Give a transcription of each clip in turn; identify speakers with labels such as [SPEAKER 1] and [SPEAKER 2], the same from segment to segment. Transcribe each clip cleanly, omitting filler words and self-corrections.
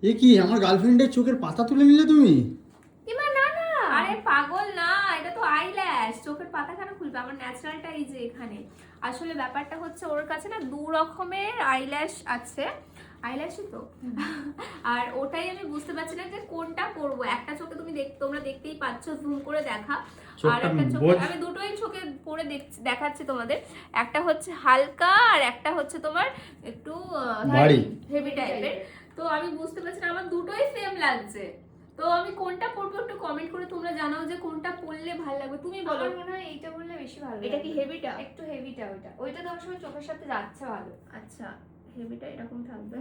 [SPEAKER 1] এ কি আমার গার্লফ্রেন্ডের চোখের পাতা তুলে নিলে তুমি?
[SPEAKER 2] এমা না না, আরে পাগল না, এটা তো আইল্যাশ। চোখের পাতা কেন খুলবে? আমার ন্যাচারালটা এই যে এখানে। আসলে ব্যাপারটা হচ্ছে ওর কাছে না দু রকমের আইল্যাশ আছে, আইল্যাশই তো। আর ওটাই আমি বুঝতে পারছি না যে কোনটা করব। একটা চোখে তোমরা দেখতেই পাচ্ছ, জুম করে দেখা। আর একটা চোখে আমি দুটোই চোখে পরে দেখাচ্ছি তোমাদের। একটা হচ্ছে হালকা আর একটা হচ্ছে তোমার একটু হেভি টাইপের। তো আমি বুঝতে পারছি না, আমার দুটোই সেম লাগছে। তো আমি কোনটা পরবো একটু কমেন্ট করে তোমরা জানাও যে কোনটা পরলে ভালো লাগবে। তুমি বলো।
[SPEAKER 3] আমার মনে হয় এইটা বললে বেশি ভালো লাগবে।
[SPEAKER 2] এটা কি হেভিটা?
[SPEAKER 3] একটু হেভিটা ওইটা তোমার সময় চোখের সাথে যাচ্ছে ভালো।
[SPEAKER 2] আচ্ছা, হেভিটা এরকম থাকবে।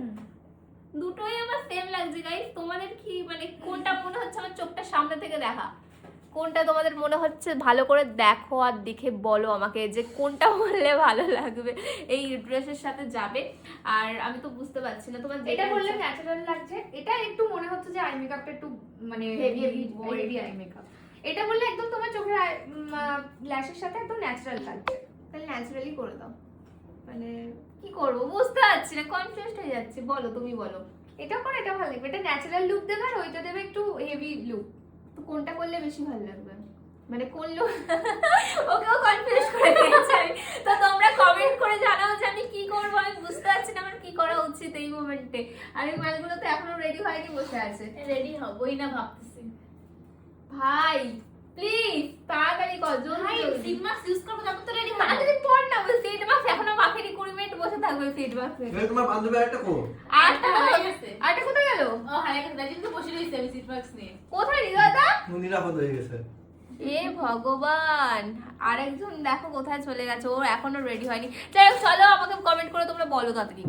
[SPEAKER 2] দুটোই আমার সেম লাগছে গাইস। তোমাদের কি মানে কোনটা মনে হচ্ছে? আমার চোখটা সামনে থেকে দেখা, কোনটা তোমাদের মনে হচ্ছে ভালো করে দেখো আর দেখে বলো আমাকে যে কোনটা বললে ভালো লাগবে, এই ড্রেসের সাথে যাবে। আর আমি তো বুঝতে পারছি না তোমার
[SPEAKER 3] এটা বললে ন্যাচারাল লাগছে, এটা একটু মনে হচ্ছে যে আই মেকআপটা একটু মানে হেভি আই মেকআপ। এটা বললে একদম তোমার চোখের ল্যাশের সাথে একদম ন্যাচারাল লাগছে।
[SPEAKER 2] তাহলে ন্যাচারালি করে দাও। মানে কি করবো বুঝতে পারছি না, কনফিউজড হয়ে যাচ্ছে। বলো, তুমি বলো।
[SPEAKER 3] এটা করে এটা ভালো লাগবে, এটা ন্যাচারাল লুক দেবে আর ওইটা দেবে একটু হেভি লুক।
[SPEAKER 2] তো কোনটা করলে বেশি ভালো লাগবে? মানে কোন লুক? ওকেও কনফিউজ করে দিয়েছে। তো তোমরা কমেন্ট করে জানাও যে আমি কি করবো। আমি বুঝতে পারছি না আমার কি করা উচিত এই মোমেন্টে। আর এই মালগুলো তো এখনো রেডি হয়নি, বসে আছে।
[SPEAKER 4] রেডি হবই না ভাবতেছি।
[SPEAKER 2] ভাই প্লিজ তাড়াতাড়ি কর,
[SPEAKER 4] ভাই
[SPEAKER 2] জলদি
[SPEAKER 4] সিট মাস্ক ইউজ করব, তারপর তো রেডি হবে।
[SPEAKER 2] তাড়াতাড়ি পড় না। ওই সিট মাস্ক এখনো মাখেনি, 20 মিনিট বসে থাকবে সিট মাস্কে।
[SPEAKER 1] তোমার বান্ধবী একটা কো?
[SPEAKER 2] আটটা
[SPEAKER 4] হয়ে
[SPEAKER 2] হয়ে
[SPEAKER 4] গেছে।
[SPEAKER 2] গেছে। আটটা কোথায় গেল?
[SPEAKER 4] ও হারিয়ে গেছে, তাই জন্য তো বসে রইছি আমি সিট মাস্ক নিয়ে।
[SPEAKER 2] কোথায় রিদাদা?
[SPEAKER 1] নিরাপদ হয়ে গেছে।
[SPEAKER 2] এ ভগবান, আরেকজন দেখো কোথায় চলে গেছে। ও এখনো রেডি হয়নি। যাই হোক, চলো আমাকে কমেন্ট করে তোমরা বলো তাড়াতাড়ি।